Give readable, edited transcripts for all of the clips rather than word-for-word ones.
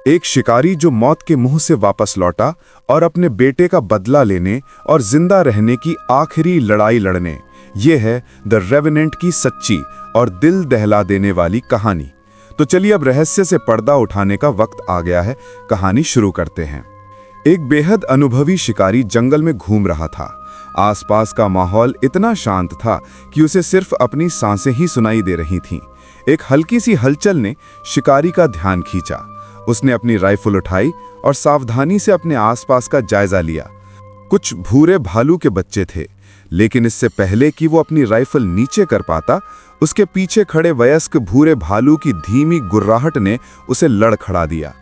एक शिकारी जो मौत के मुंह से वापस लौटा और अपने बेटे का बदला लेने और जिंदा रहने की आखिरी लड़ाई लड़ने। ये है द रेवेनेंट की सच्ची और दिल दहला देने वाली कहानी। तो चलिए अब रहस्य से पर्दा उठाने का वक्त आ गया है। कहानी शुरू करते हैं। एक बेहद अनुभवी शिकारी जंगल में घूम रहा था। आसपास का माहौल इतना शांत था कि उसे सिर्फ अपनी सांसें ही सुनाई दे रही थीं। एक हल्की सी हलचल ने शिकारी का ध्यान खींचा। उसने अपनी राइफल उठाई और सावधानी से अपने आसपास का जायजा लिया। कुछ भूरे भालू के बच्चे थे, लेकिन इससे पहले कि वो अपनी राइफल नीचे कर पाता, उसके पीछे खड़े वयस्क भूरे भालू की धीमी गुर्राहट ने उसे लड़खड़ा दिया।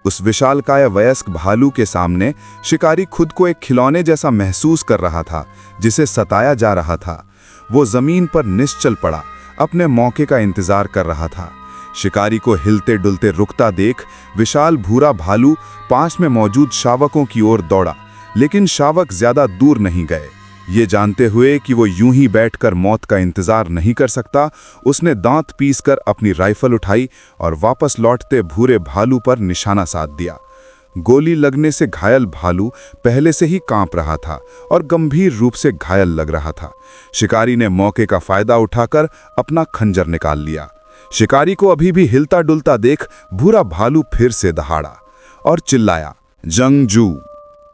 उस विशालकाय वयस्क भालू के सामने शिकारी खुद को एक खिलौने जैसा महसूस कर रहा था, जिसे सताया जा रहा था। वो जमीन पर निश्चल पड़ा, अपने मौके का इंतजार कर रहा था। शिकारी को हिलते डुलते रुकता देख विशाल भूरा भालू पास में मौजूद शावकों की ओर दौड़ा, लेकिन शावक ज्यादा दूर नहीं गए। ये जानते हुए कि वो यूं ही बैठकर मौत का इंतजार नहीं कर सकता, उसने दांत पीसकर अपनी राइफल उठाई और वापस लौटते भूरे भालू पर निशाना साध दिया। गोली लगने से घायल भालू पहले से ही कांप रहा था और गंभीर रूप से घायल लग रहा था। शिकारी ने मौके का फायदा उठाकर अपना खंजर निकाल लिया। शिकारी को अभी भी हिलता डुलता देख भूरा भालू फिर से दहाड़ा और चिल्लाया, जंगजू।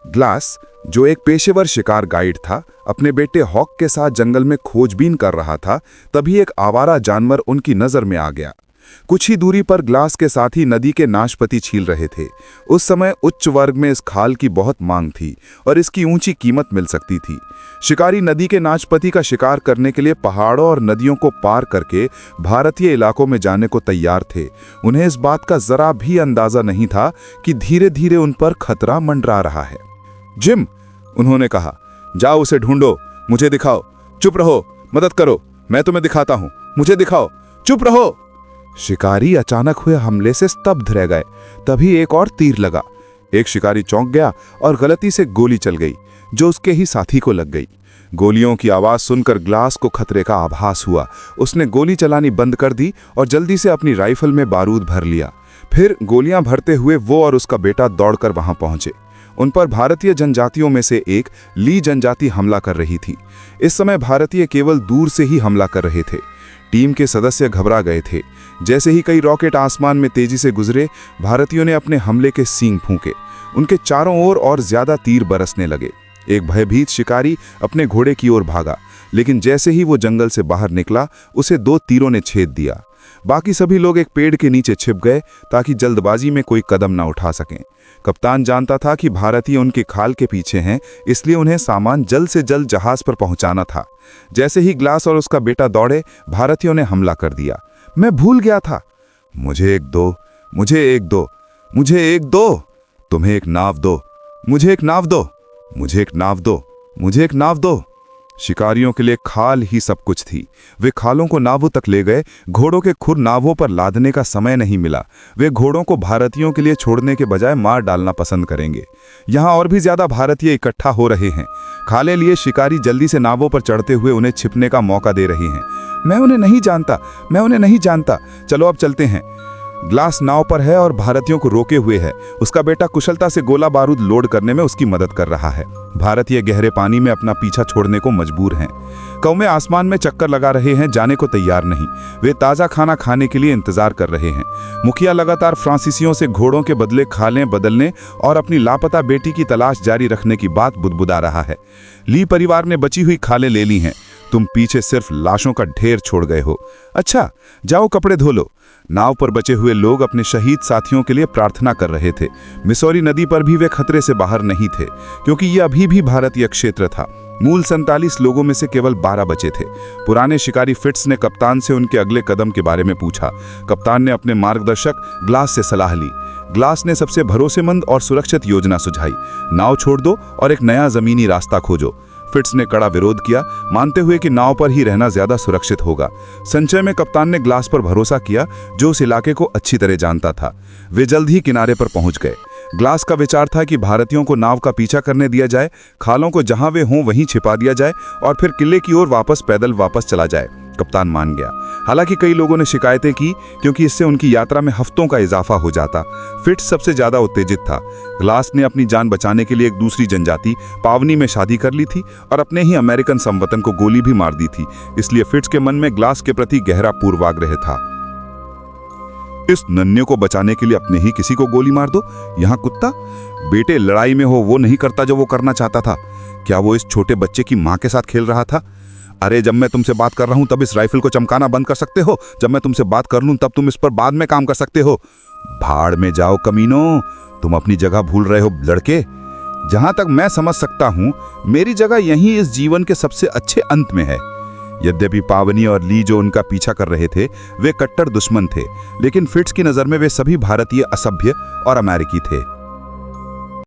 ग्लास, जो एक पेशेवर शिकार गाइड था, अपने बेटे हॉक के साथ जंगल में खोजबीन कर रहा था। तभी एक आवारा जानवर उनकी नजर में आ गया। कुछ ही दूरी पर ग्लास के साथी नदी के नाशपाती छील रहे थे। उस समय उच्च वर्ग में इस खाल की बहुत मांग थी और इसकी ऊंची कीमत मिल सकती थी। शिकारी नदी के नाशपाती का शिकार करने के लिए पहाड़ों और नदियों को पार करके भारतीय इलाकों में जाने को तैयार थे। उन्हें इस बात का जरा भी अंदाजा नहीं था कि धीरे धीरे उन पर खतरा मंडरा रहा है। जिम, उन्होंने कहा, जाओ उसे ढूंढो, मुझे दिखाओ। चुप रहो, मदद करो, मैं तुम्हें दिखाता हूं, मुझे दिखाओ, चुप रहो। शिकारी अचानक हुए हमले से स्तब्ध रह गए। तभी एक और तीर लगा। एक शिकारी चौंक गया और गलती से गोली चल गई, जो उसके ही साथी को लग गई। गोलियों की आवाज सुनकर ग्लास को खतरे का आभास हुआ। उसने गोली चलानी बंद कर दी और जल्दी से अपनी राइफल में बारूद भर लिया। फिर गोलियां भरते हुए वो और उसका बेटा दौड़कर वहां पहुंचे। उन पर भारतीय जनजातियों में से एक ली जनजाति हमला कर रही थी। इस समय भारतीय केवल दूर से ही हमला कर रहे थे। टीम के सदस्य घबरा गए थे। जैसे ही कई रॉकेट आसमान में तेजी से गुजरे, भारतीयों ने अपने हमले के सींग फूंके। उनके चारों ओर और ज्यादा तीर बरसने लगे। एक भयभीत शिकारी अपने घोड़े की ओर भागा, लेकिन जैसे ही वो जंगल से बाहर निकला, उसे 2 तीरों ने छेद दिया। बाकी सभी लोग एक पेड़ के नीचे छिप गए ताकि जल्दबाजी में कोई कदम न उठा सकें। कप्तान जानता था कि भारतीय उनके खाल के पीछे हैं, इसलिए उन्हें सामान जल्द से जल्द जहाज पर पहुंचाना था। जैसे ही ग्लास और उसका बेटा दौड़े, भारतीयों ने हमला कर दिया। मैं भूल गया था। मुझे एक दो, मुझे एक दो, मुझे एक दो, तुम्हें एक नाव दो, मुझे एक नाव दो, मुझे एक नाव दो, मुझे एक नाव दो। शिकारियों के लिए खाल ही सब कुछ थी। वे खालों को नावों तक ले गए। घोड़ों के खुर नावों पर लादने का समय नहीं मिला। वे घोड़ों को भारतीयों के लिए छोड़ने के बजाय मार डालना पसंद करेंगे। यहाँ और भी ज्यादा भारतीय इकट्ठा हो रहे हैं। खाले लिए शिकारी जल्दी से नावों पर चढ़ते हुए उन्हें छिपने का मौका दे रहे हैं। मैं उन्हें नहीं जानता, मैं उन्हें नहीं जानता, चलो अब चलते हैं। ग्लास नाव पर है और भारतीयों को रोके हुए है। उसका बेटा कुशलता से गोला बारूद लोड करने में उसकी मदद कर रहा है। भारतीय गहरे पानी में अपना पीछा छोड़ने को मजबूर हैं। कौवे आसमान में चक्कर लगा रहे हैं, जाने को तैयार नहीं। वे ताज़ा खाना खाने के लिए इंतजार कर रहे हैं। मुखिया लगातार फ्रांसीसियों से घोड़ों के बदले खालें बदलने और अपनी लापता बेटी की तलाश जारी रखने की बात बुदबुदा रहा है। ली परिवार ने बची हुई खालें ले ली हैं। तुम पीछे सिर्फ लाशों का ढेर छोड़ गए हो। अच्छा, जाओ कपड़े धो लो। नाव पर बचे हुए लोग अपने शहीद साथियों के लिए प्रार्थना कर रहे थे। मिसौरी नदी पर भी वे खतरे से बाहर नहीं थे, क्योंकि यह अभी भी भारतीय क्षेत्र था। मूल 47 लोगों में से केवल 12 बचे थे। पुराने शिकारी फिट्स ने कप्तान से उनके अगले कदम के बारे में पूछा। कप्तान ने अपने मार्गदर्शक ग्लास से सलाह ली। ग्लास ने सबसे भरोसेमंद और सुरक्षित योजना सुझाई। नाव छोड़ दो और एक नया जमीनी रास्ता खोजो। फिट्स ने कड़ा विरोध किया, मानते हुए कि नाव पर ही रहना ज्यादा सुरक्षित होगा। संचय में कप्तान ने ग्लास पर भरोसा किया, जो उस इलाके को अच्छी तरह जानता था। वे जल्द ही किनारे पर पहुंच गए। ग्लास का विचार था कि भारतीयों को नाव का पीछा करने दिया जाए, खालों को जहां वे हों वहीं छिपा दिया जाए और फिर किले की ओर पैदल वापस चला जाए। कप्तान मान गया। हालांकि कई लोगों ने शिकायतें की क्योंकि इससे उनकी यात्रा में हफ्तों का इजाफा हो जाता। फिट्स सबसे ज्यादा उत्तेजित था। ग्लास ने अपनी जान बचाने के लिए एक दूसरी जनजाति पावनी में शादी कर ली थी और अपने ही अमेरिकन संवतन को गोली भी मार दी थी। इसलिए फिट्स के मन में ग्लास के प्रति गहरा पूर्वाग्रह था। इस नन्हे को बचाने के लिए अपने ही किसी को गोली मार दो। यहाँ कुत्ता बेटे लड़ाई में हो वो नहीं करता जो वो करना चाहता था। क्या वो इस छोटे बच्चे की माँ के साथ खेल रहा था? अरे जब मैं तुमसे बात कर रहा हूं तब इस राइफल को चमकाना बंद कर सकते हो। जब मैं तुमसे बात कर लूं तब तुम इस पर बाद में काम कर सकते हो। भाड़ में जाओ कमीनो, तुम अपनी जगह भूल रहे हो लड़के। जहां तक मैं समझ सकता हूं मेरी जगह यहीं इस जीवन के सबसे अच्छे अंत में है। यद्यपि पावनी और ली जो उनका पीछा कर रहे थे वे कट्टर दुश्मन थे, लेकिन फिट्स की नजर में वे सभी भारतीय असभ्य और अमेरिकी थे।